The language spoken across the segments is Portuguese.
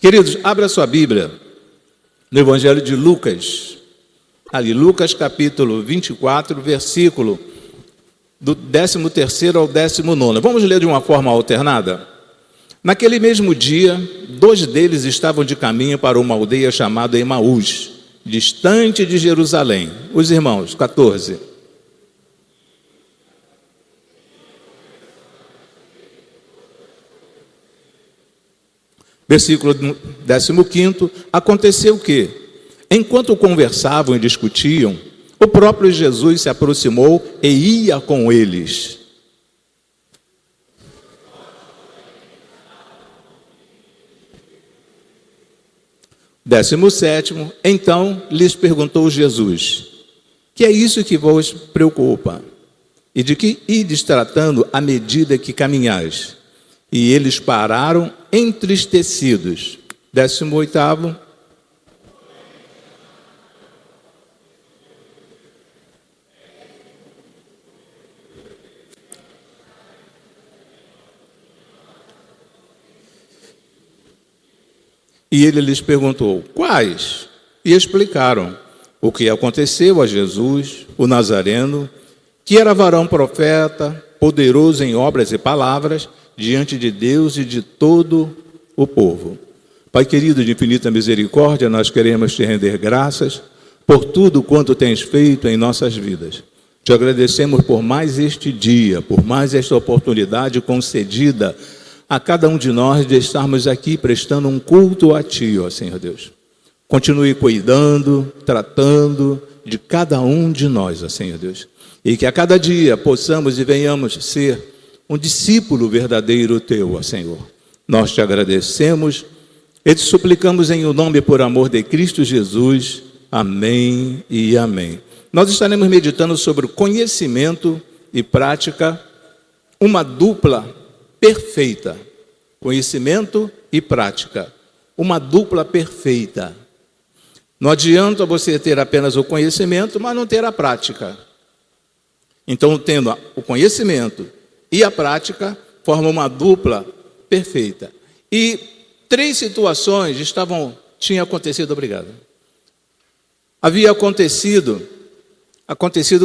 Queridos, abra sua Bíblia no Evangelho de Lucas, ali, Lucas capítulo 24, versículo do 13º ao 19º. Vamos ler de uma forma alternada? Naquele mesmo dia, 2 deles estavam de caminho para uma aldeia chamada Emaús, distante de Jerusalém. Os irmãos, 14. Versículo 15, aconteceu que, enquanto conversavam e discutiam, o próprio Jesus se aproximou e ia com eles. Décimo sétimo, então lhes perguntou Jesus: que é isso que vos preocupa? E de que ides tratando à medida que caminhais? E eles pararam entristecidos. 18º. E ele lhes perguntou: quais? E explicaram o que aconteceu a Jesus, o Nazareno, que era varão profeta, poderoso em obras e palavras, diante de Deus e de todo o povo. Pai querido, de infinita misericórdia, nós queremos te render graças por tudo quanto tens feito em nossas vidas. Te agradecemos por mais este dia, por mais esta oportunidade concedida a cada um de nós de estarmos aqui prestando um culto a Ti, ó Senhor Deus. Continue cuidando, tratando de cada um de nós, ó Senhor Deus. E que a cada dia possamos e venhamos ser um discípulo verdadeiro Teu, ó Senhor. Nós te agradecemos e te suplicamos em o nome e por amor de Cristo Jesus. Amém e amém. Nós estaremos meditando sobre o conhecimento e prática, uma dupla perfeita. Conhecimento e prática, uma dupla perfeita. Não adianta você ter apenas o conhecimento, mas não ter a prática. Então, tendo o conhecimento e a prática, forma uma dupla perfeita. E 3 situações tinham acontecido, obrigado. Havia acontecido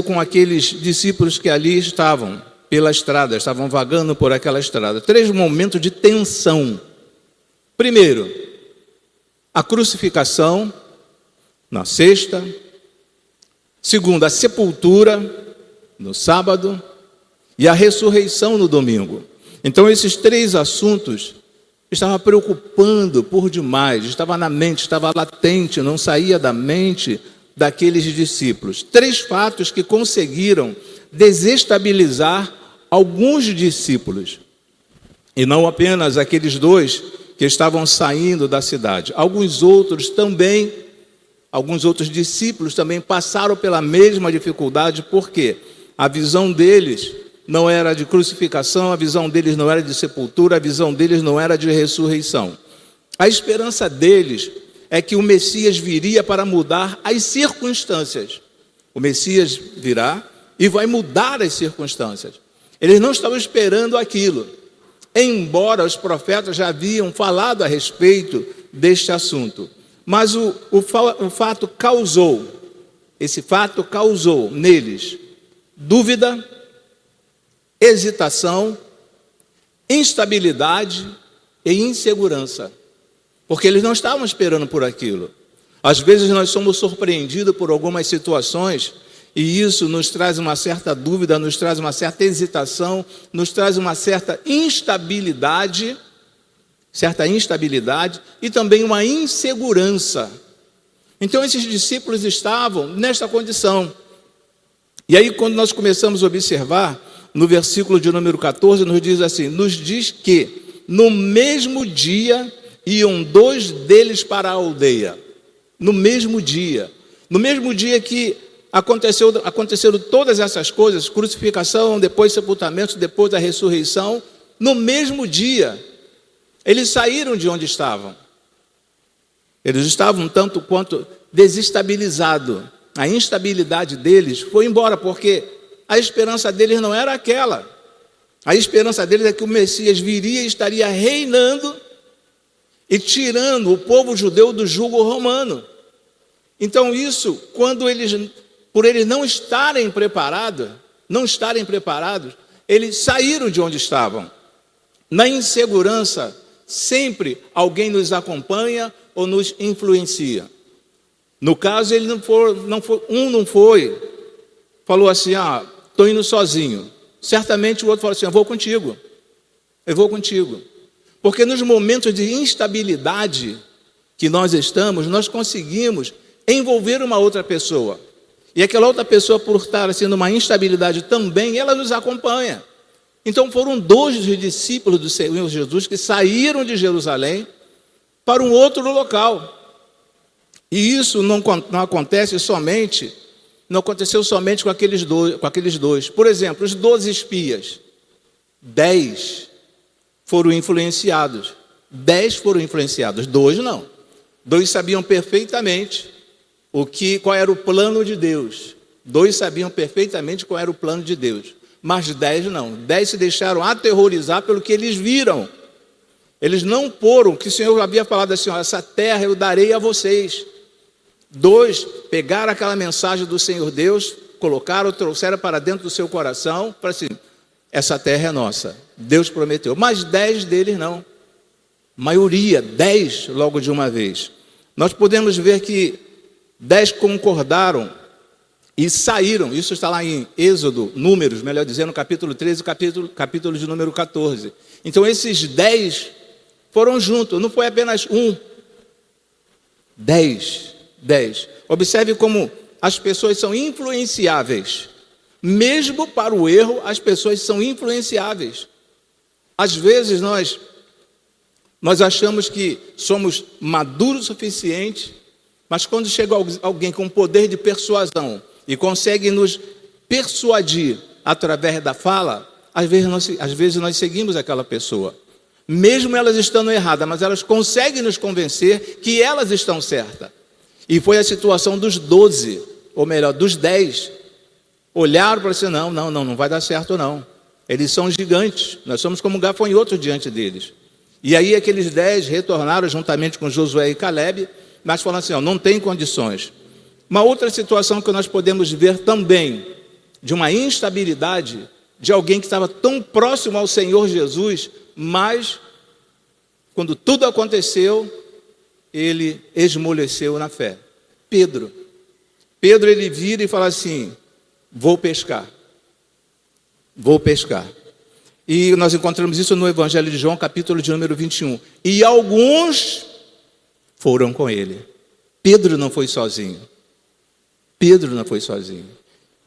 com aqueles discípulos que ali estavam pela estrada, estavam vagando por aquela estrada. 3 momentos de tensão. Primeiro, a crucificação na sexta. Segundo, a sepultura no sábado. E a ressurreição no domingo. Então, esses 3 assuntos estavam preocupando por demais, estava na mente, estava latente, não saía da mente daqueles discípulos. 3 fatos que conseguiram desestabilizar alguns discípulos. E não apenas aqueles 2 que estavam saindo da cidade. Alguns outros discípulos também passaram pela mesma dificuldade, porque a visão deles não era de crucificação, a visão deles não era de sepultura, a visão deles não era de ressurreição. A esperança deles é que o Messias viria para mudar as circunstâncias. O Messias virá e vai mudar as circunstâncias. Eles não estavam esperando aquilo, embora os profetas já haviam falado a respeito deste assunto. Mas esse fato causou neles dúvida, hesitação, instabilidade e insegurança, porque eles não estavam esperando por aquilo. Às vezes nós somos surpreendidos por algumas situações e isso nos traz uma certa dúvida, nos traz uma certa hesitação, nos traz uma certa instabilidade e também uma insegurança. Então esses discípulos estavam nesta condição. E aí quando nós começamos a observar, no versículo de número 14, nos diz que no mesmo dia iam 2 deles para a aldeia. No mesmo dia que aconteceram todas essas coisas, crucificação, depois sepultamento, depois da ressurreição, no mesmo dia, eles saíram de onde estavam. Eles estavam tanto quanto desestabilizados. A instabilidade deles foi embora, porque a esperança deles não era aquela. A esperança deles é que o Messias viria e estaria reinando e tirando o povo judeu do jugo romano. Então isso, por eles não estarem preparados, eles saíram de onde estavam. Na insegurança, sempre alguém nos acompanha ou nos influencia. No caso, ele não foi, falou assim, estou indo sozinho. Certamente o outro falou assim, eu vou contigo. Porque nos momentos de instabilidade que nós estamos, nós conseguimos envolver uma outra pessoa. E aquela outra pessoa, por estar assim, numa instabilidade também, ela nos acompanha. Então foram 2 dos discípulos do Senhor Jesus que saíram de Jerusalém para um outro local. E isso não aconteceu somente com aqueles dois. Por exemplo, os 12 espias, 10 foram influenciados. 2 não. 2 sabiam perfeitamente qual era o plano de Deus. 2 sabiam perfeitamente qual era o plano de Deus. Mas 10 não. 10 se deixaram aterrorizar pelo que eles viram. Eles não foram, que o Senhor havia falado assim, essa terra eu darei a vocês. 2 pegaram aquela mensagem do Senhor Deus, trouxeram para dentro do seu coração, para assim, essa terra é nossa, Deus prometeu. Mas 10 deles não. Maioria, 10 logo de uma vez. Nós podemos ver que 10 concordaram e saíram. Isso está lá em Êxodo, Números, melhor dizendo, capítulo 13, capítulo de número 14. Então esses 10 foram juntos, não foi apenas 10. Observe como as pessoas são influenciáveis. Mesmo para o erro, as pessoas são influenciáveis. Às vezes nós achamos que somos maduros o suficiente, mas quando chega alguém com poder de persuasão e consegue nos persuadir através da fala, às vezes nós seguimos aquela pessoa. Mesmo elas estando erradas, mas elas conseguem nos convencer que elas estão certas. E foi a situação dos 12, ou melhor, dos 10. Olharam para assim, não vai dar certo não. Eles são gigantes, nós somos como gafanhotos diante deles. E aí aqueles 10 retornaram juntamente com Josué e Calebe, mas falaram assim, não tem condições. Uma outra situação que nós podemos ver também, de uma instabilidade, de alguém que estava tão próximo ao Senhor Jesus, mas quando tudo aconteceu, ele esmoreceu na fé. Pedro, ele vira e fala assim, vou pescar. E nós encontramos isso no Evangelho de João, capítulo de número 21. E alguns foram com ele. Pedro não foi sozinho.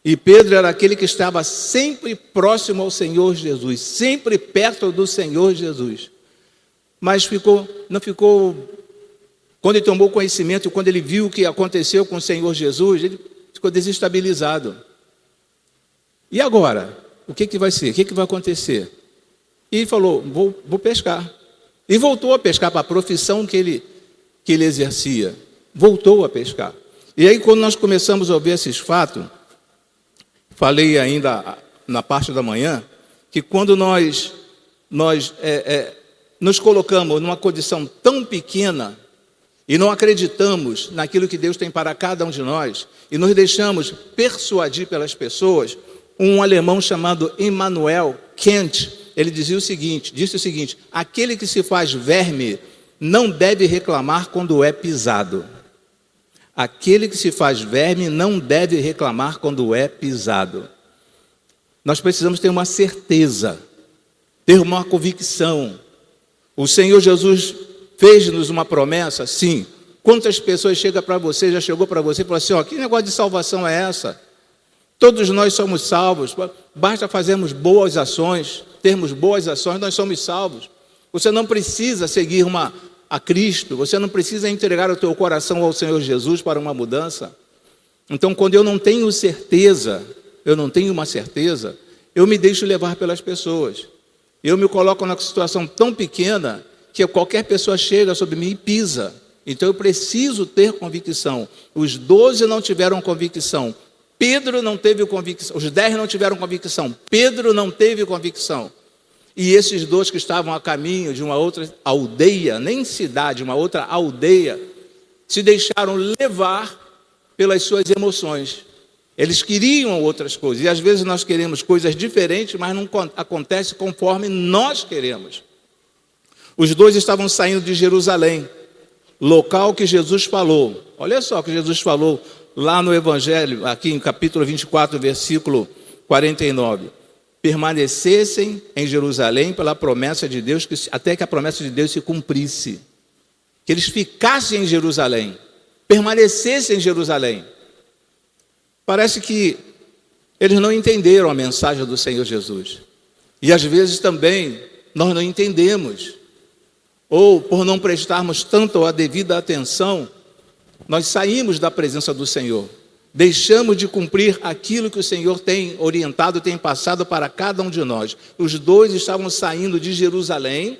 E Pedro era aquele que estava sempre próximo ao Senhor Jesus, sempre perto do Senhor Jesus. Mas não ficou, quando ele tomou conhecimento, quando ele viu o que aconteceu com o Senhor Jesus, ele ficou desestabilizado. E agora? O que vai ser? O que vai acontecer? E ele falou, vou pescar. E voltou a pescar para a profissão que ele exercia. Voltou a pescar. E aí, quando nós começamos a ouvir esses fatos, falei ainda na parte da manhã, que quando nós nos colocamos numa condição tão pequena e não acreditamos naquilo que Deus tem para cada um de nós, e nos deixamos persuadir pelas pessoas, um alemão chamado Immanuel Kant, ele disse o seguinte, aquele que se faz verme não deve reclamar quando é pisado. Aquele que se faz verme não deve reclamar quando é pisado. Nós precisamos ter uma certeza, ter uma convicção. O Senhor Jesus fez-nos uma promessa, sim. Quantas pessoas já chegou para você e falou assim, que negócio de salvação é essa? Todos nós somos salvos, basta fazermos boas ações, termos boas ações, nós somos salvos. Você não precisa seguir a Cristo, você não precisa entregar o teu coração ao Senhor Jesus para uma mudança. Então, quando eu não tenho uma certeza, eu me deixo levar pelas pessoas. Eu me coloco numa situação tão pequena que qualquer pessoa chega sobre mim e pisa. Então, eu preciso ter convicção. Os 12 não tiveram convicção. Pedro não teve convicção. Os 10 não tiveram convicção. Pedro não teve convicção. E esses dois que estavam a caminho de uma outra aldeia, nem cidade, uma outra aldeia, se deixaram levar pelas suas emoções. Eles queriam outras coisas. E às vezes nós queremos coisas diferentes, mas não acontece conforme nós queremos. Os dois estavam saindo de Jerusalém, local que Jesus falou. Olha só o que Jesus falou lá no Evangelho, aqui em capítulo 24, versículo 49. Permanecessem em Jerusalém pela promessa de Deus, até que a promessa de Deus se cumprisse. Que eles ficassem em Jerusalém, permanecessem em Jerusalém. Parece que eles não entenderam a mensagem do Senhor Jesus. E às vezes também nós não entendemos. Ou por não prestarmos tanto a devida atenção, nós saímos da presença do Senhor. Deixamos de cumprir aquilo que o Senhor tem orientado, tem passado para cada um de nós. Os dois estavam saindo de Jerusalém,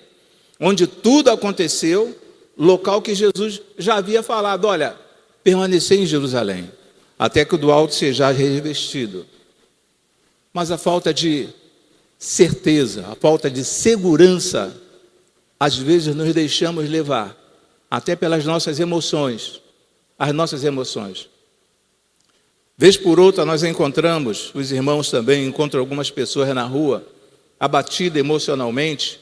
onde tudo aconteceu, local que Jesus já havia falado, olha, permanecer em Jerusalém, até que o do alto seja revestido. Mas a falta de certeza, a falta de segurança, às vezes nos deixamos levar, até pelas nossas emoções, as nossas emoções. Vez por outra nós encontramos, os irmãos também encontram algumas pessoas na rua, abatidas emocionalmente,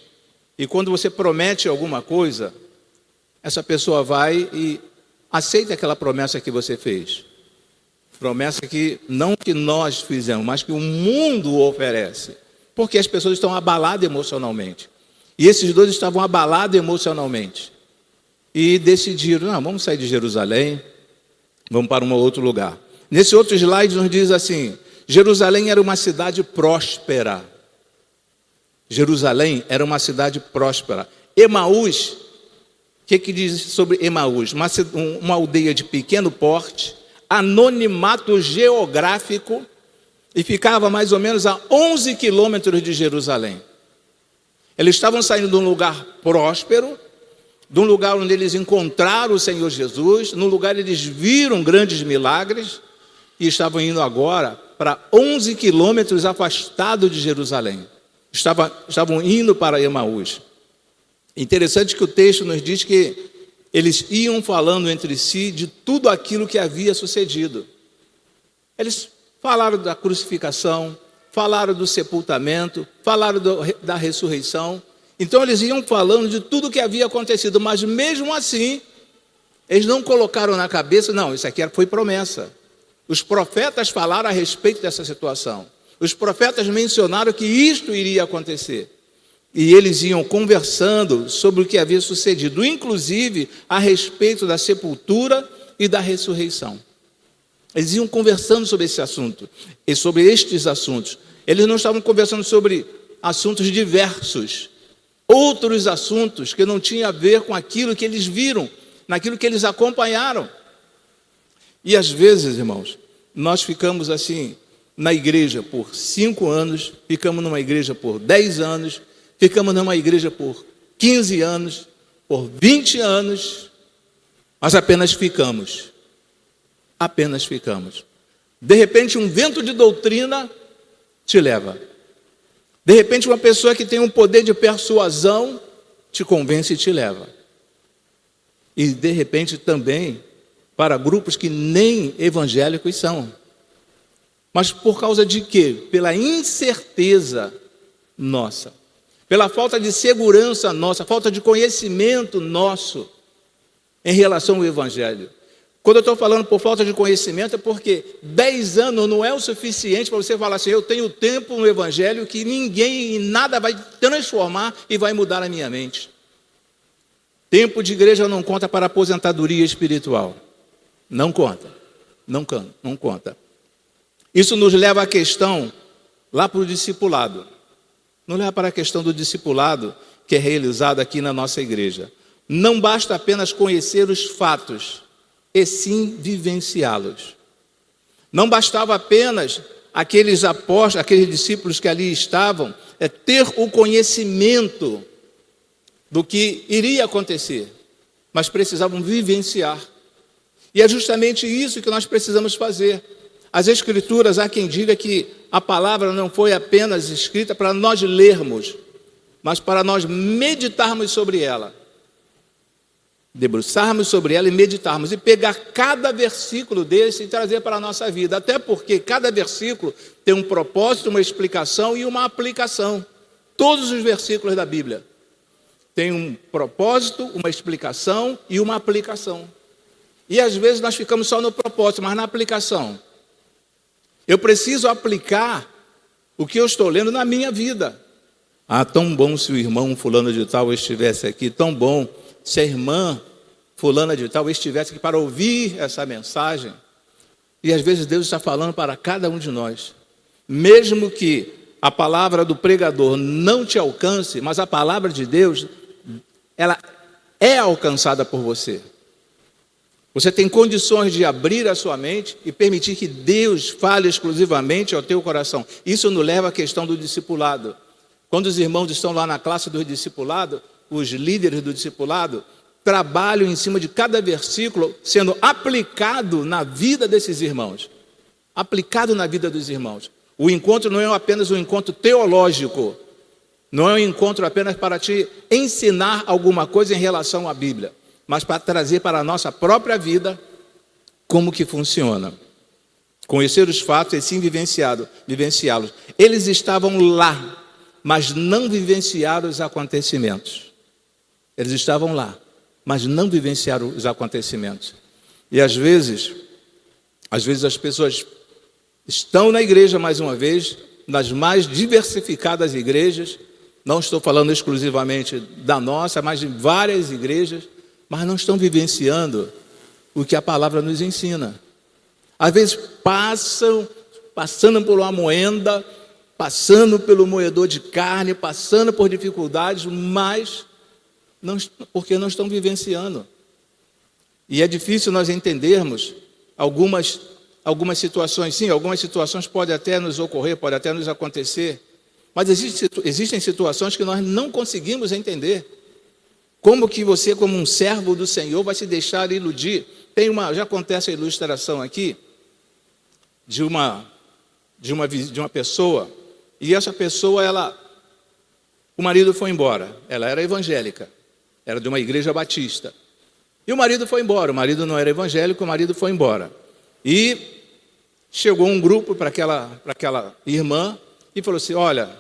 e quando você promete alguma coisa, essa pessoa vai e aceita aquela promessa que você fez. Promessa que não que nós fizemos, mas que o mundo oferece. Porque as pessoas estão abaladas emocionalmente. E esses dois estavam abalados emocionalmente. E decidiram, não, vamos sair de Jerusalém, vamos para um outro lugar. Nesse outro slide nos diz assim, Jerusalém era uma cidade próspera. Jerusalém era uma cidade próspera. Emaús, o que diz sobre Emaús? Uma aldeia de pequeno porte, anonimato geográfico, e ficava mais ou menos a 11 quilômetros de Jerusalém. Eles estavam saindo de um lugar próspero, de um lugar onde eles encontraram o Senhor Jesus, num lugar eles viram grandes milagres, e estavam indo agora para 11 quilômetros afastado de Jerusalém. Estavam indo para Emaús. Interessante que o texto nos diz que eles iam falando entre si de tudo aquilo que havia sucedido. Eles falaram da crucificação, falaram do sepultamento, falaram da ressurreição. Então eles iam falando de tudo que havia acontecido, mas mesmo assim, eles não colocaram na cabeça, não, isso aqui foi promessa. Os profetas falaram a respeito dessa situação. Os profetas mencionaram que isto iria acontecer. E eles iam conversando sobre o que havia sucedido, inclusive a respeito da sepultura e da ressurreição. Eles iam conversando sobre esse assunto e sobre estes assuntos. Eles não estavam conversando sobre assuntos diversos, outros assuntos que não tinham a ver com aquilo que eles viram, naquilo que eles acompanharam. E às vezes, irmãos, nós ficamos assim na igreja por 5 anos, ficamos numa igreja por 10 anos, ficamos numa igreja por 15 anos, por 20 anos, mas apenas ficamos. Apenas ficamos. De repente, um vento de doutrina te leva. De repente, uma pessoa que tem um poder de persuasão te convence e te leva. E de repente também para grupos que nem evangélicos são. Mas por causa de quê? Pela incerteza nossa. Pela falta de segurança nossa, falta de conhecimento nosso em relação ao Evangelho. Quando eu estou falando por falta de conhecimento, é porque 10 anos não é o suficiente para você falar assim, eu tenho tempo no Evangelho que ninguém e nada vai transformar e vai mudar a minha mente. Tempo de igreja não conta para aposentadoria espiritual. Não conta. Não conta. Isso nos leva à questão, lá para o discipulado. Nos leva para a questão do discipulado, que é realizado aqui na nossa igreja. Não basta apenas conhecer os fatos, e sim vivenciá-los. Não bastava apenas aqueles apóstolos, aqueles discípulos que ali estavam, ter o conhecimento do que iria acontecer, mas precisavam vivenciar. E é justamente isso que nós precisamos fazer. As Escrituras, há quem diga que a palavra não foi apenas escrita para nós lermos, mas para nós meditarmos sobre ela. Debruçarmos sobre ela e meditarmos, e pegar cada versículo desse e trazer para a nossa vida, até porque cada versículo tem um propósito, uma explicação e uma aplicação. Todos os versículos da Bíblia têm um propósito, uma explicação e uma aplicação. E às vezes nós ficamos só no propósito, mas na aplicação. Eu preciso aplicar o que eu estou lendo na minha vida. Ah, tão bom se o irmão fulano de tal estivesse aqui, tão bom se a irmã fulana de tal estivesse aqui para ouvir essa mensagem. E às vezes Deus está falando para cada um de nós. Mesmo que a palavra do pregador não te alcance, mas a palavra de Deus, ela é alcançada por você. Você tem condições de abrir a sua mente e permitir que Deus fale exclusivamente ao teu coração. Isso nos leva à questão do discipulado. Quando os irmãos estão lá na classe do discipulado, os líderes do discipulado trabalham em cima de cada versículo sendo aplicado na vida desses irmãos. Aplicado na vida dos irmãos. O encontro não é apenas um encontro teológico, não é um encontro apenas para te ensinar alguma coisa em relação à Bíblia, mas para trazer para a nossa própria vida como que funciona. Conhecer os fatos e sim vivenciá-los. Eles estavam lá, mas não vivenciaram os acontecimentos. Eles estavam lá, mas não vivenciaram os acontecimentos. E às vezes as pessoas estão na igreja, mais uma vez, nas mais diversificadas igrejas, não estou falando exclusivamente da nossa, mas de várias igrejas, mas não estão vivenciando o que a palavra nos ensina. Às vezes passando por uma moenda, passando pelo moedor de carne, passando por dificuldades, mas não, porque não estão vivenciando. E é difícil nós entendermos algumas situações. Sim, algumas situações podem até nos ocorrer, podem até nos acontecer, mas existem situações que nós não conseguimos entender. Como que você, como um servo do Senhor, vai se deixar iludir? Já acontece a ilustração aqui de uma pessoa, e essa pessoa, o marido foi embora. Ela era evangélica, era de uma igreja batista. E o marido foi embora, o marido não era evangélico, o marido foi embora. E chegou um grupo para aquela irmã e falou assim: olha,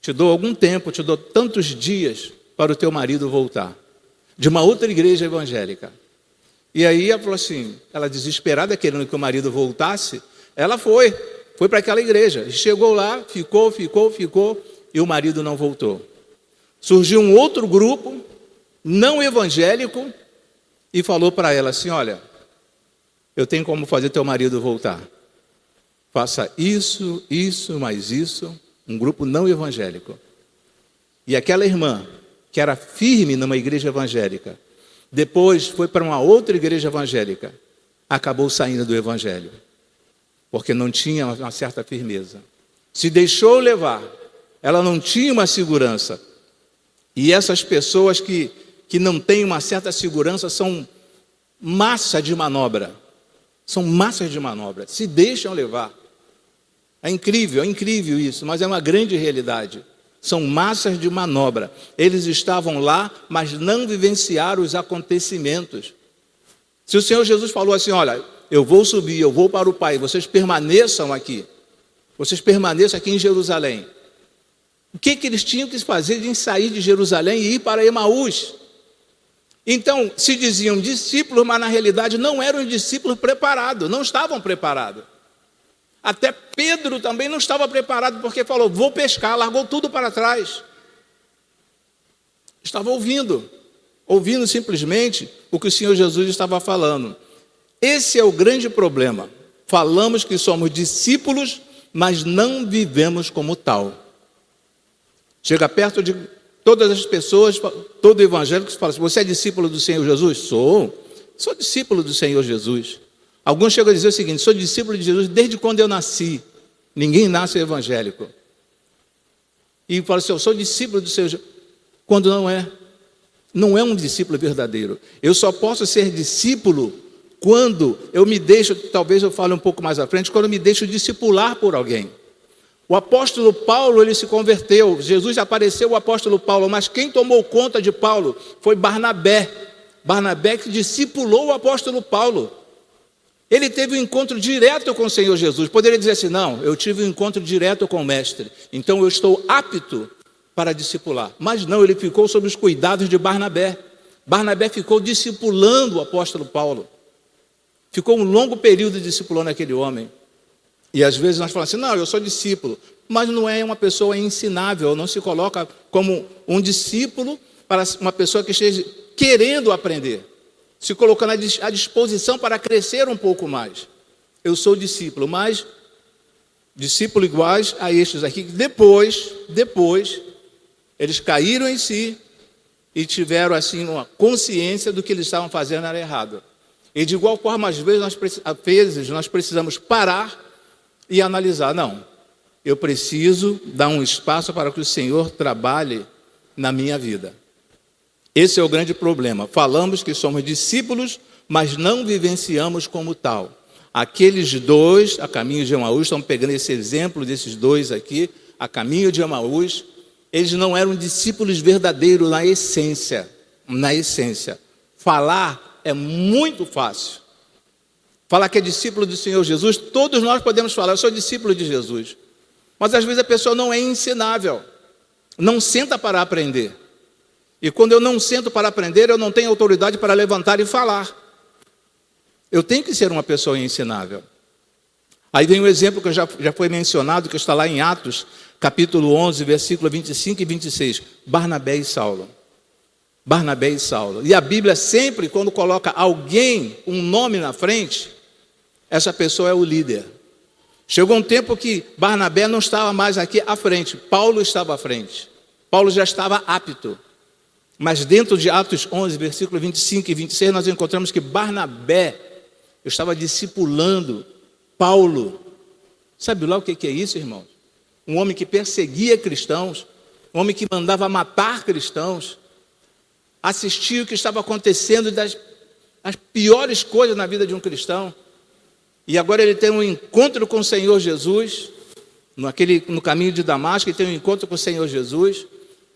te dou algum tempo, te dou tantos dias para o teu marido voltar, de uma outra igreja evangélica. E aí ela falou assim, ela desesperada, querendo que o marido voltasse, ela foi para aquela igreja, chegou lá, ficou, e o marido não voltou. Surgiu um outro grupo, não evangélico, e falou para ela assim: olha, eu tenho como fazer teu marido voltar. Faça isso, mais isso. Um grupo não evangélico. E aquela irmã, que era firme numa igreja evangélica, depois foi para uma outra igreja evangélica, acabou saindo do evangelho, porque não tinha uma certa firmeza. Se deixou levar, ela não tinha uma segurança. E essas pessoas que não têm uma certa segurança são massa de manobra. São massas de manobra, se deixam levar. É incrível isso, mas é uma grande realidade. São massas de manobra. Eles estavam lá, mas não vivenciaram os acontecimentos. Se o Senhor Jesus falou assim: olha, eu vou subir, eu vou para o Pai, vocês permaneçam aqui. Vocês permaneçam aqui em Jerusalém. O que eles tinham que fazer de sair de Jerusalém e ir para Emaús? Então, se diziam discípulos, mas na realidade não eram discípulos preparados, não estavam preparados. Até Pedro também não estava preparado, porque falou: vou pescar, largou tudo para trás. Estava ouvindo simplesmente o que o Senhor Jesus estava falando. Esse é o grande problema. Falamos que somos discípulos, mas não vivemos como tal. Chega perto de todas as pessoas, todo evangélico fala assim: você é discípulo do Senhor Jesus? Sou discípulo do Senhor Jesus. Alguns chegam a dizer o seguinte: sou discípulo de Jesus desde quando eu nasci. Ninguém nasce evangélico. E fala assim: eu sou discípulo do Senhor Jesus. Quando não é um discípulo verdadeiro. Eu só posso ser discípulo quando eu me deixo, talvez eu fale um pouco mais à frente, quando eu me deixo discipular por alguém. O apóstolo Paulo, ele se converteu. Jesus apareceu o apóstolo Paulo, mas quem tomou conta de Paulo foi Barnabé. Barnabé que discipulou o apóstolo Paulo. Ele teve um encontro direto com o Senhor Jesus. Poderia dizer assim, não, eu tive um encontro direto com o mestre, então eu estou apto para discipular. Mas não, ele ficou sob os cuidados de Barnabé. Barnabé ficou discipulando o apóstolo Paulo. Ficou um longo período discipulando aquele homem. E às vezes nós falamos assim, não, eu sou discípulo, mas não é uma pessoa ensinável, não se coloca como um discípulo para uma pessoa que esteja querendo aprender, se colocando à disposição para crescer um pouco mais. Eu sou discípulo, mas discípulo iguais a estes aqui, que depois, eles caíram em si e tiveram assim uma consciência do que eles estavam fazendo era errado. E de igual forma, às vezes nós precisamos parar e analisar, não, eu preciso dar um espaço para que o Senhor trabalhe na minha vida. Esse é o grande problema. Falamos que somos discípulos, mas não vivenciamos como tal. Aqueles dois, a caminho de Emaús, estamos pegando esse exemplo desses dois aqui, a caminho de Emaús, eles não eram discípulos verdadeiros na essência. Na essência. Falar é muito fácil. Falar que é discípulo do Senhor Jesus, todos nós podemos falar, eu sou discípulo de Jesus. Mas às vezes a pessoa não é ensinável, não senta para aprender. E quando eu não sento para aprender, eu não tenho autoridade para levantar e falar. Eu tenho que ser uma pessoa ensinável. Aí vem um exemplo que já foi mencionado, que está lá em Atos, capítulo 11, versículo 25 e 26. Barnabé e Saulo. Barnabé e Saulo. E a Bíblia sempre, quando coloca alguém, um nome na frente, essa pessoa é o líder. Chegou um tempo que Barnabé não estava mais aqui à frente, Paulo estava à frente. Paulo já estava apto. Mas dentro de Atos 11, versículo 25 e 26, nós encontramos que Barnabé estava discipulando Paulo. Sabe lá o que é isso, irmãos? Um homem que perseguia cristãos, um homem que mandava matar cristãos, assistia o que estava acontecendo das piores coisas na vida de um cristão. E agora ele tem um encontro com o Senhor Jesus, no caminho de Damasco, ele tem um encontro com o Senhor Jesus,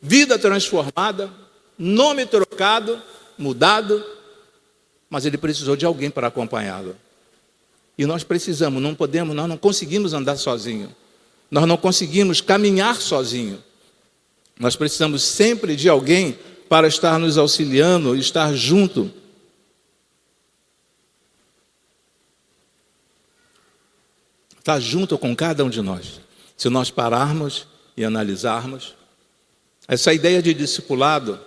vida transformada, nome trocado, mudado, mas ele precisou de alguém para acompanhá-lo. E nós precisamos, não podemos, nós não conseguimos andar sozinho. Nós não conseguimos caminhar sozinho. Nós precisamos sempre de alguém para estar nos auxiliando, estar junto. Estar junto com cada um de nós. Se nós pararmos e analisarmos, essa ideia de discipulado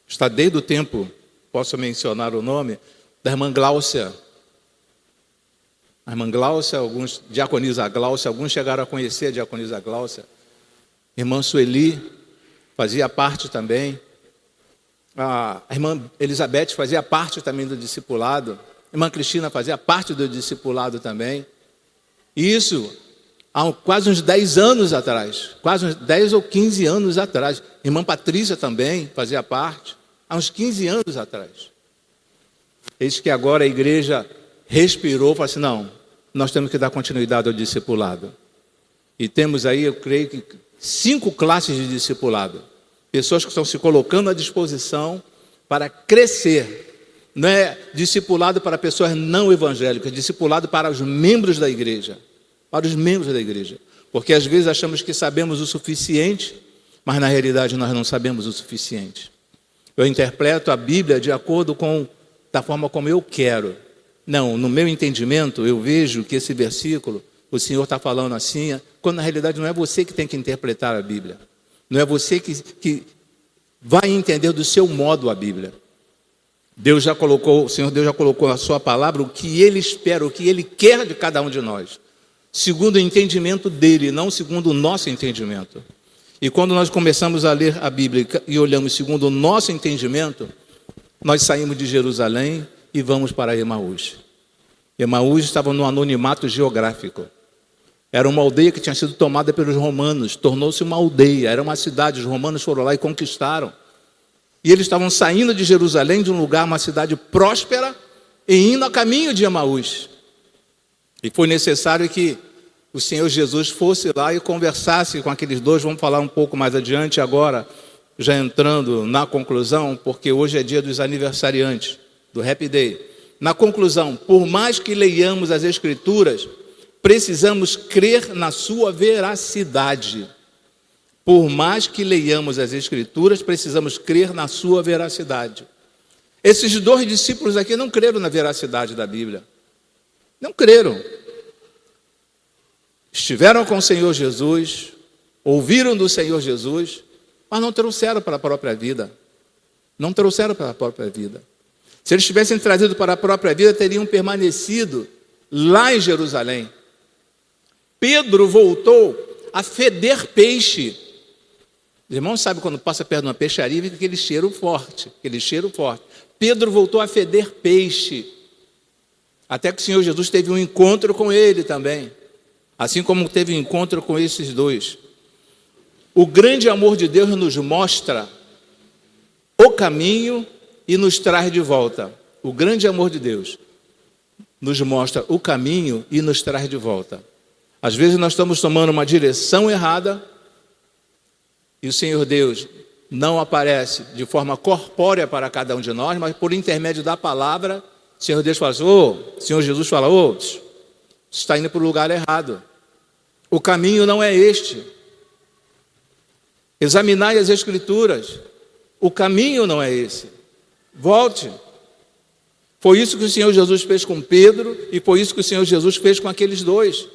está desde o tempo, posso mencionar o nome, da irmã Gláucia. A irmã Gláucia, alguns, diaconisa Gláucia, alguns chegaram a conhecer a diaconisa Gláucia. Irmã Sueli fazia parte também. A irmã Elizabeth fazia parte também do discipulado. A irmã Cristina fazia parte do discipulado também. Isso há quase uns 10 anos atrás, quase uns 10 ou 15 anos atrás. A irmã Patrícia também fazia parte, há uns 15 anos atrás. Eis que agora a igreja respirou e falou assim, não, nós temos que dar continuidade ao discipulado. E temos aí, eu creio que 5 classes de discipulado. Pessoas que estão se colocando à disposição para crescer. Não é discipulado para pessoas não evangélicas, é discipulado para os membros da igreja. Para os membros da igreja. Porque às vezes achamos que sabemos o suficiente, mas na realidade nós não sabemos o suficiente. Eu interpreto a Bíblia de acordo com da forma como eu quero. Não, no meu entendimento, eu vejo que esse versículo, o Senhor está falando assim, quando na realidade não é você que tem que interpretar a Bíblia. Não é você que vai entender do seu modo a Bíblia. O Senhor Deus já colocou na sua palavra o que Ele espera, o que Ele quer de cada um de nós. Segundo o entendimento dEle, não segundo o nosso entendimento. E quando nós começamos a ler a Bíblia e olhamos segundo o nosso entendimento, nós saímos de Jerusalém e vamos para Emaús. Emaús estava no anonimato geográfico. Era uma aldeia que tinha sido tomada pelos romanos, tornou-se uma aldeia, era uma cidade, os romanos foram lá e conquistaram. E eles estavam saindo de Jerusalém, de um lugar, uma cidade próspera, e indo a caminho de Emaús. E foi necessário que o Senhor Jesus fosse lá e conversasse com aqueles dois. Vamos falar um pouco mais adiante agora, já entrando na conclusão, porque hoje é dia dos aniversariantes, do Happy Day. Na conclusão, por mais que leiamos as Escrituras, precisamos crer na sua veracidade. Por mais que leiamos as Escrituras, precisamos crer na sua veracidade. Esses dois discípulos aqui não creram na veracidade da Bíblia. Não creram. Estiveram com o Senhor Jesus, ouviram do Senhor Jesus, mas não trouxeram para a própria vida. Não trouxeram para a própria vida. Se eles tivessem trazido para a própria vida, teriam permanecido lá em Jerusalém. Pedro voltou a feder peixe. Os irmãos sabem quando passa perto de uma peixaria, fica aquele cheiro forte, Pedro voltou a feder peixe. Até que o Senhor Jesus teve um encontro com ele também. Assim como teve um encontro com esses dois. O grande amor de Deus nos mostra o caminho e nos traz de volta. O grande amor de Deus nos mostra o caminho e nos traz de volta. Às vezes nós estamos tomando uma direção errada e o Senhor Deus não aparece de forma corpórea para cada um de nós, mas por intermédio da palavra, o Senhor Deus fala assim, o Senhor Jesus fala, você está indo para o lugar errado. O caminho não é este. Examinai as Escrituras. O caminho não é esse. Volte. Foi isso que o Senhor Jesus fez com Pedro e foi isso que o Senhor Jesus fez com aqueles dois.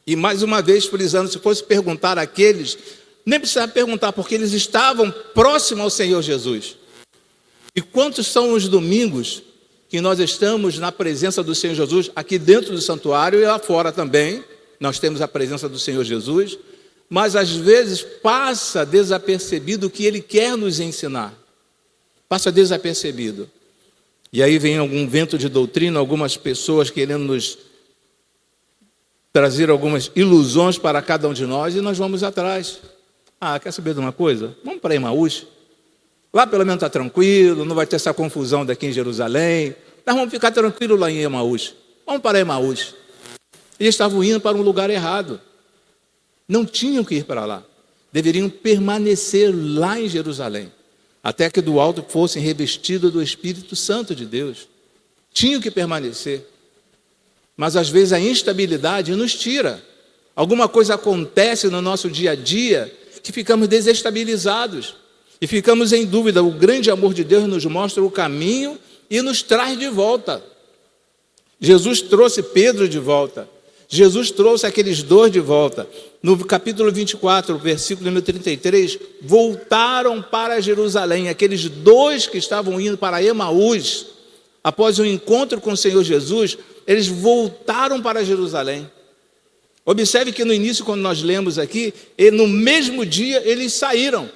E mais uma vez frisando, se fosse perguntar àqueles, nem precisava perguntar, porque eles estavam próximos ao Senhor Jesus. E quantos são os domingos que nós estamos na presença do Senhor Jesus, aqui dentro do santuário e lá fora também, nós temos a presença do Senhor Jesus, mas às vezes passa desapercebido o que Ele quer nos ensinar. Passa desapercebido. E aí vem algum vento de doutrina, algumas pessoas querendo nos trazer algumas ilusões para cada um de nós e nós vamos atrás. Quer saber de uma coisa? Vamos para Emaús. Lá pelo menos está tranquilo, não vai ter essa confusão daqui em Jerusalém. Nós vamos ficar tranquilos lá em Emaús. Vamos para Emaús. Eles estavam indo para um lugar errado. Não tinham que ir para lá. Deveriam permanecer lá em Jerusalém. Até que do alto fossem revestidos do Espírito Santo de Deus. Tinham que permanecer. Mas às vezes a instabilidade nos tira. Alguma coisa acontece no nosso dia a dia que ficamos desestabilizados. E ficamos em dúvida. O grande amor de Deus nos mostra o caminho e nos traz de volta. Jesus trouxe Pedro de volta. Jesus trouxe aqueles dois de volta. No capítulo 24, versículo número 33, voltaram para Jerusalém. Aqueles dois que estavam indo para Emaús, após o encontro com o Senhor Jesus, eles voltaram para Jerusalém. Observe que no início, quando nós lemos aqui, no mesmo dia eles saíram.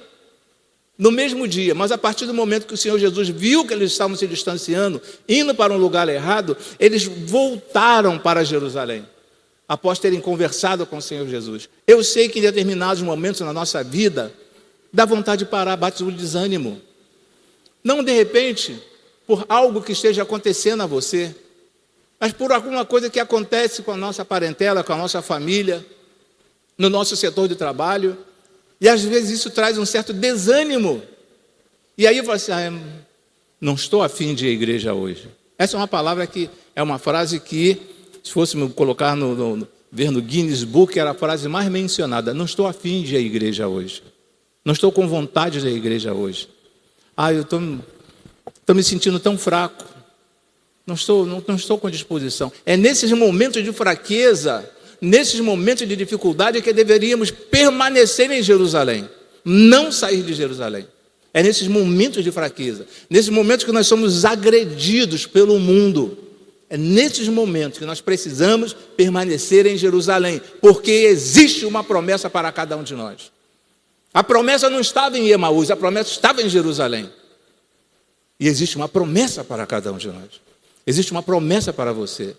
No mesmo dia, mas a partir do momento que o Senhor Jesus viu que eles estavam se distanciando, indo para um lugar errado, eles voltaram para Jerusalém. Após terem conversado com o Senhor Jesus. Eu sei que em determinados momentos na nossa vida, dá vontade de parar, bate o desânimo. Não de repente, por algo que esteja acontecendo a você, mas por alguma coisa que acontece com a nossa parentela, com a nossa família, no nosso setor de trabalho, e às vezes isso traz um certo desânimo. E aí você, não estou afim de ir à igreja hoje. Essa é uma palavra que, é uma frase que, se fôssemos colocar ver no Guinness Book, era a frase mais mencionada. Não estou afim de ir à igreja hoje. Não estou com vontade de ir à igreja hoje. Eu estou me sentindo tão fraco. Não estou com disposição. É nesses momentos de fraqueza, nesses momentos de dificuldade que deveríamos permanecer em Jerusalém. Não sair de Jerusalém. É nesses momentos de fraqueza. Nesses momentos que nós somos agredidos pelo mundo. É nesses momentos que nós precisamos permanecer em Jerusalém, porque existe uma promessa para cada um de nós. A promessa não estava em Emaús, a promessa estava em Jerusalém. E existe uma promessa para cada um de nós. Existe uma promessa para você.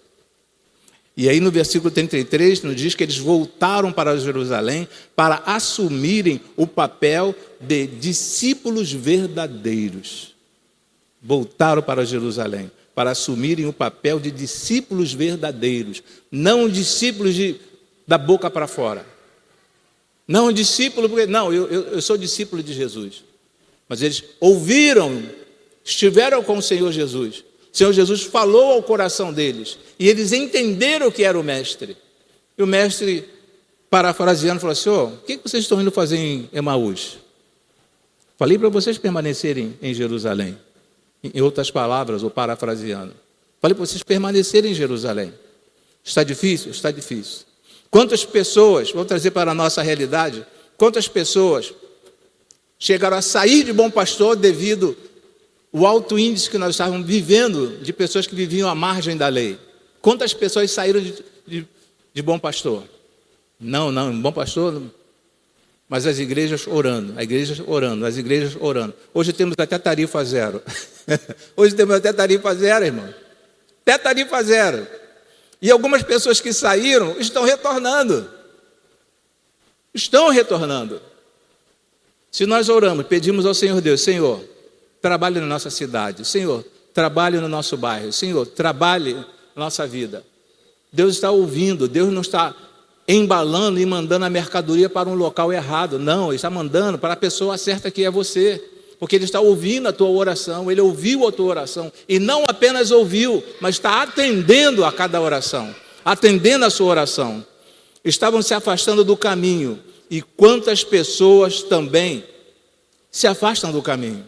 E aí no versículo 33 nos diz que eles voltaram para Jerusalém para assumirem o papel de discípulos verdadeiros. Voltaram para Jerusalém para assumirem o papel de discípulos verdadeiros, não discípulos da boca para fora. Não, discípulo, porque não, eu sou discípulo de Jesus. Mas eles ouviram, estiveram com o Senhor Jesus. O Senhor Jesus falou ao coração deles. E eles entenderam o que era o mestre. E o mestre, parafraseando, falou assim: o que vocês estão indo fazer em Emaús? Falei para vocês permanecerem em Jerusalém. Em outras palavras, ou parafraseando. Falei para vocês permanecerem em Jerusalém. Está difícil? Está difícil. Quantas pessoas, vou trazer para a nossa realidade, quantas pessoas chegaram a sair de Bom Pastor devido ao alto índice que nós estávamos vivendo de pessoas que viviam à margem da lei? Quantas pessoas saíram de Bom Pastor? Não, Bom Pastor, mas as igrejas orando, as igrejas orando. Hoje temos até tarifa zero. Hoje temos até tarifa zero, irmão. Até tarifa zero. E algumas pessoas que saíram estão retornando. Estão retornando. Se nós oramos, pedimos ao Senhor Deus: Senhor, trabalhe na nossa cidade. Senhor, trabalhe no nosso bairro. Senhor, trabalhe na nossa vida. Deus está ouvindo. Deus não está embalando e mandando a mercadoria para um local errado. Não, Ele está mandando para a pessoa certa, que é você. Porque Ele está ouvindo a tua oração. Ele ouviu a tua oração. E não apenas ouviu, mas está atendendo a cada oração. Atendendo a sua oração. Estavam se afastando do caminho. E quantas pessoas também se afastam do caminho?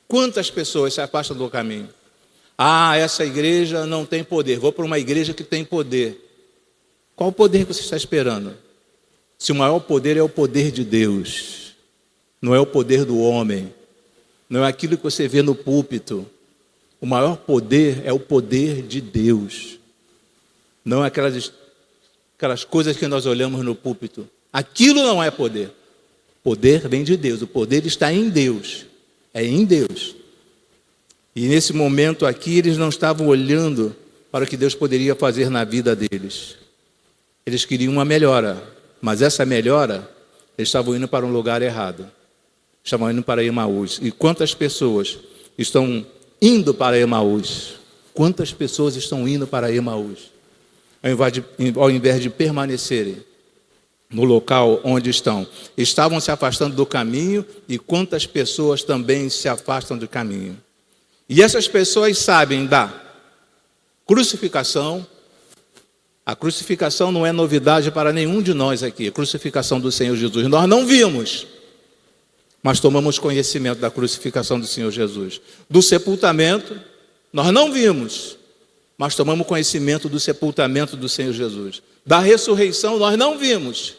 Quantas pessoas se afastam do caminho? Essa igreja não tem poder. Vou para uma igreja que tem poder. Qual o poder que você está esperando? Se o maior poder é o poder de Deus. Não é o poder do homem. Não é aquilo que você vê no púlpito. O maior poder é o poder de Deus. Não é aquelas coisas que nós olhamos no púlpito. Aquilo não é poder. Poder vem de Deus. O poder está em Deus. É em Deus. E nesse momento aqui, eles não estavam olhando para o que Deus poderia fazer na vida deles. Eles queriam uma melhora. Mas essa melhora, eles estavam indo para um lugar errado. Estavam indo para Emaús. E quantas pessoas estão indo para Emaús? Quantas pessoas estão indo para Emaús? Ao invés de permanecerem no local onde estão. Estavam se afastando do caminho, e quantas pessoas também se afastam do caminho. E essas pessoas sabem da crucificação. A crucificação não é novidade para nenhum de nós aqui. A crucificação do Senhor Jesus. Nós não vimos, mas tomamos conhecimento da crucificação do Senhor Jesus. Do sepultamento, nós não vimos, mas tomamos conhecimento do sepultamento do Senhor Jesus. Da ressurreição, nós não vimos,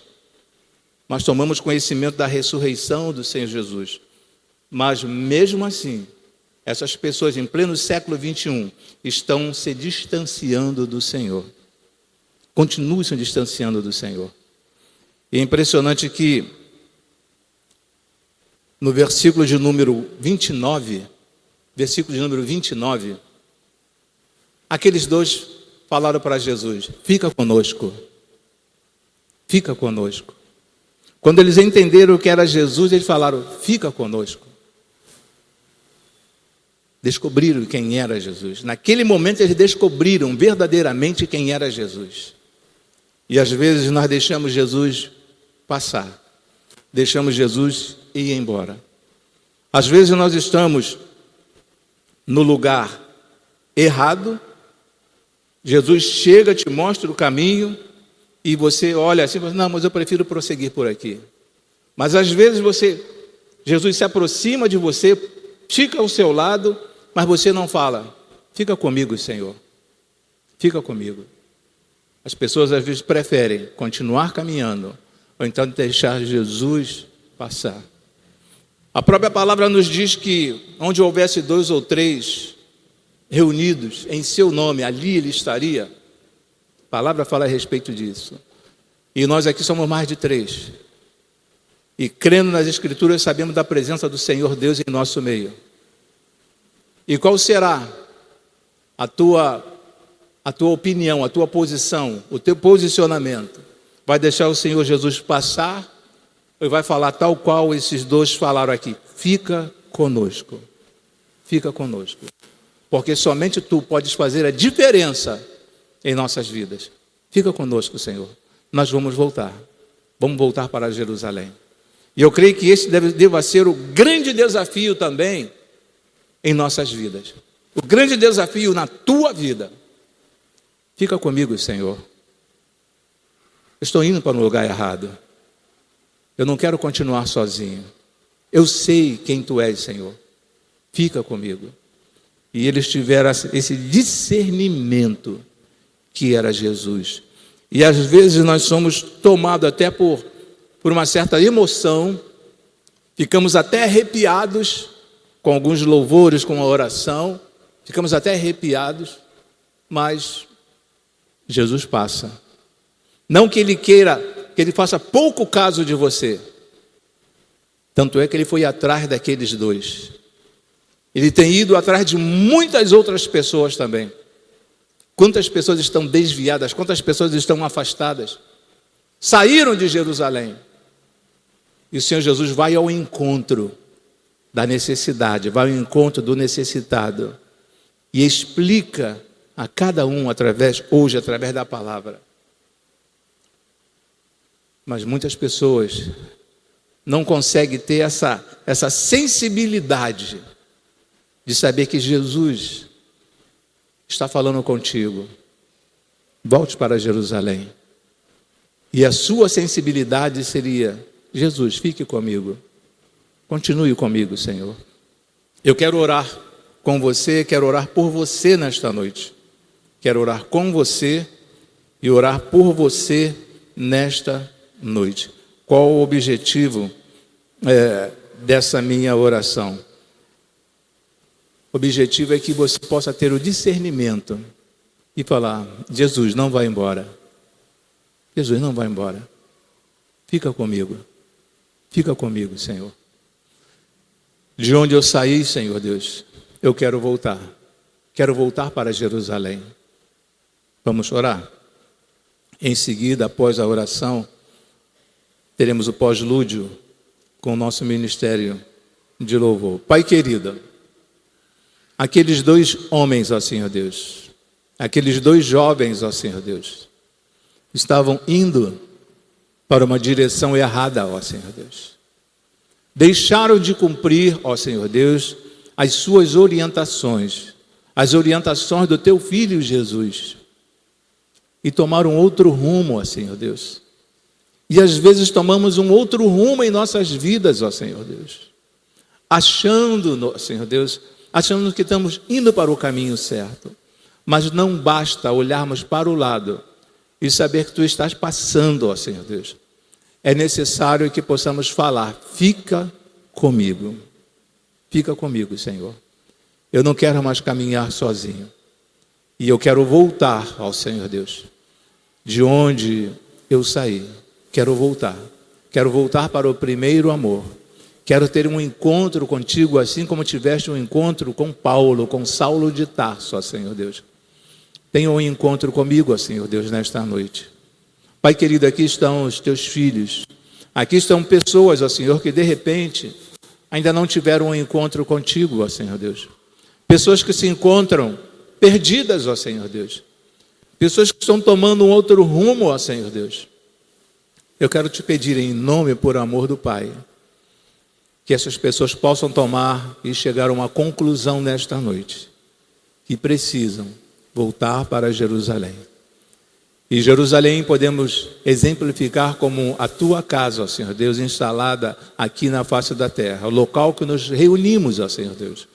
mas tomamos conhecimento da ressurreição do Senhor Jesus. Mas mesmo assim, essas pessoas em pleno século 21 estão se distanciando do Senhor. Continuam se distanciando do Senhor. E é impressionante que no versículo de número 29, aqueles dois falaram para Jesus: fica conosco. Fica conosco. Quando eles entenderam que era Jesus, eles falaram: fica conosco. Descobriram quem era Jesus. Naquele momento eles descobriram verdadeiramente quem era Jesus. E às vezes nós deixamos Jesus passar. Deixamos Jesus ir embora. Às vezes nós estamos no lugar errado. Jesus chega, te mostra o caminho, e você olha assim e fala: não, mas eu prefiro prosseguir por aqui. Mas às vezes Jesus se aproxima de você, fica ao seu lado, mas você não fala: fica comigo, Senhor. Fica comigo. As pessoas às vezes preferem continuar caminhando, ou então deixar Jesus passar. A própria palavra nos diz que onde houvesse 2 ou 3 reunidos em seu nome, ali Ele estaria. A palavra fala a respeito disso. E nós aqui somos mais de 3. E crendo nas Escrituras, sabemos da presença do Senhor Deus em nosso meio. E qual será a tua opinião, a tua posição, o teu posicionamento? Vai deixar o Senhor Jesus passar, ou vai falar tal qual esses dois falaram aqui: fica conosco. Fica conosco. Porque somente Tu podes fazer a diferença em nossas vidas. Fica conosco, Senhor. nós vamos voltar. Vamos voltar para Jerusalém. E eu creio que esse deva ser o grande desafio também em nossas vidas. O grande desafio na tua vida. Fica comigo, Senhor. Eu estou indo para um lugar errado. Eu não quero continuar sozinho. Eu sei quem tu és, Senhor. Fica comigo. E eles tiveram esse discernimento que era Jesus. E às vezes nós somos tomados até por uma certa emoção, ficamos até arrepiados com alguns louvores, com a oração, ficamos até arrepiados, mas Jesus passa. Não que ele queira, que ele faça pouco caso de você. Tanto é que ele foi atrás daqueles dois. Ele tem ido atrás de muitas outras pessoas também. Quantas pessoas estão desviadas, quantas pessoas estão afastadas, saíram de Jerusalém. E o Senhor Jesus vai ao encontro da necessidade, vai ao encontro do necessitado e explica a cada um hoje através da palavra. Mas muitas pessoas não conseguem ter essa sensibilidade de saber que Jesus está falando contigo. Volte para Jerusalém. E a sua sensibilidade seria: Jesus, fique comigo. Continue comigo, Senhor. Eu quero orar com você, quero orar por você nesta noite. Quero orar com você e orar por você nesta noite. Qual o objetivo dessa minha oração? O objetivo é que você possa ter o discernimento e falar: Jesus, não vai embora. Jesus, não vai embora. Fica comigo. Fica comigo, Senhor. De onde eu saí, Senhor Deus, eu quero voltar. Quero voltar para Jerusalém. Vamos orar? Em seguida, após a oração, teremos o pós-lúdio com o nosso ministério de louvor. Pai querido, aqueles dois homens, ó Senhor Deus, aqueles dois jovens, ó Senhor Deus, estavam indo para uma direção errada, ó Senhor Deus. Deixaram de cumprir, ó Senhor Deus, as suas orientações, as orientações do teu Filho Jesus, e tomaram outro rumo, ó Senhor Deus. E às vezes tomamos um outro rumo em nossas vidas, ó Senhor Deus, achando, Senhor Deus, achando que estamos indo para o caminho certo. Mas não basta olharmos para o lado e saber que tu estás passando, ó Senhor Deus. É necessário que possamos falar: fica comigo. Fica comigo, Senhor. Eu não quero mais caminhar sozinho. E eu quero voltar ao Senhor Deus. De onde eu saí. Quero voltar. Quero voltar para o primeiro amor. Quero ter um encontro contigo, assim como tiveste um encontro com Paulo, com Saulo de Tarso, ó Senhor Deus. Tenha um encontro comigo, ó Senhor Deus, nesta noite. Pai querido, aqui estão os teus filhos. Aqui estão pessoas, ó Senhor, que de repente ainda não tiveram um encontro contigo, ó Senhor Deus. Pessoas que se encontram perdidas, ó Senhor Deus. Pessoas que estão tomando um outro rumo, ó Senhor Deus. Eu quero te pedir em nome e por amor do Pai, que essas pessoas possam tomar e chegar a uma conclusão nesta noite, que precisam voltar para Jerusalém. E Jerusalém podemos exemplificar como a tua casa, ó Senhor Deus, instalada aqui na face da terra, o local que nos reunimos, ó Senhor Deus.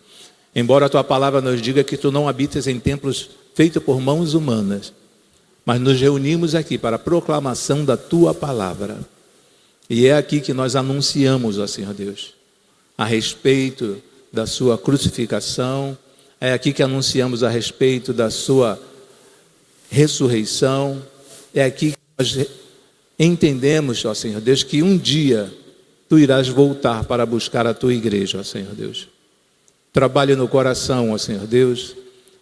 Embora a tua palavra nos diga que tu não habitas em templos feitos por mãos humanas, mas nos reunimos aqui para a proclamação da tua palavra. E é aqui que nós anunciamos, ó Senhor Deus, a respeito da sua crucificação, é aqui que anunciamos a respeito da sua ressurreição, é aqui que nós entendemos, ó Senhor Deus, que um dia tu irás voltar para buscar a tua igreja, ó Senhor Deus. Trabalhe no coração, ó Senhor Deus,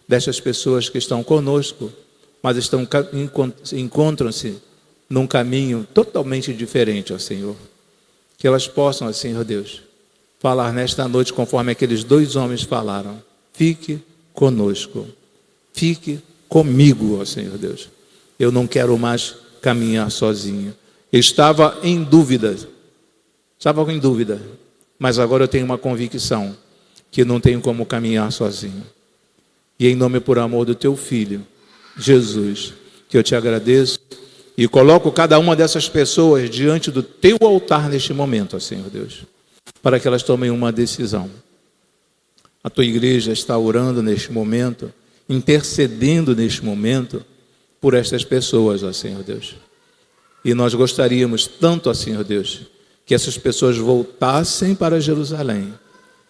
destas pessoas que estão conosco, mas encontram-se num caminho totalmente diferente, ó Senhor. Que elas possam, ó Senhor Deus, falar nesta noite conforme aqueles dois homens falaram: fique conosco, fique comigo, ó Senhor Deus. Eu não quero mais caminhar sozinho. Eu estava em dúvida, mas agora eu tenho uma convicção que não tenho como caminhar sozinho. E em nome e por amor do teu Filho, Jesus, que eu te agradeço e coloco cada uma dessas pessoas diante do teu altar neste momento, ó Senhor Deus, para que elas tomem uma decisão. A tua igreja está orando neste momento, intercedendo neste momento por estas pessoas, ó Senhor Deus. E nós gostaríamos tanto, ó Senhor Deus, que essas pessoas voltassem para Jerusalém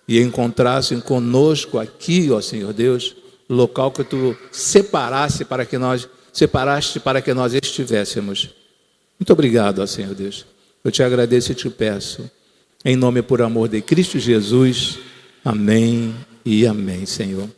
e encontrassem conosco aqui, ó Senhor Deus, local que tu separaste para que nós estivéssemos. Muito obrigado, ó Senhor Deus. Eu te agradeço e te peço, em nome e por amor de Cristo Jesus. Amém e amém, Senhor.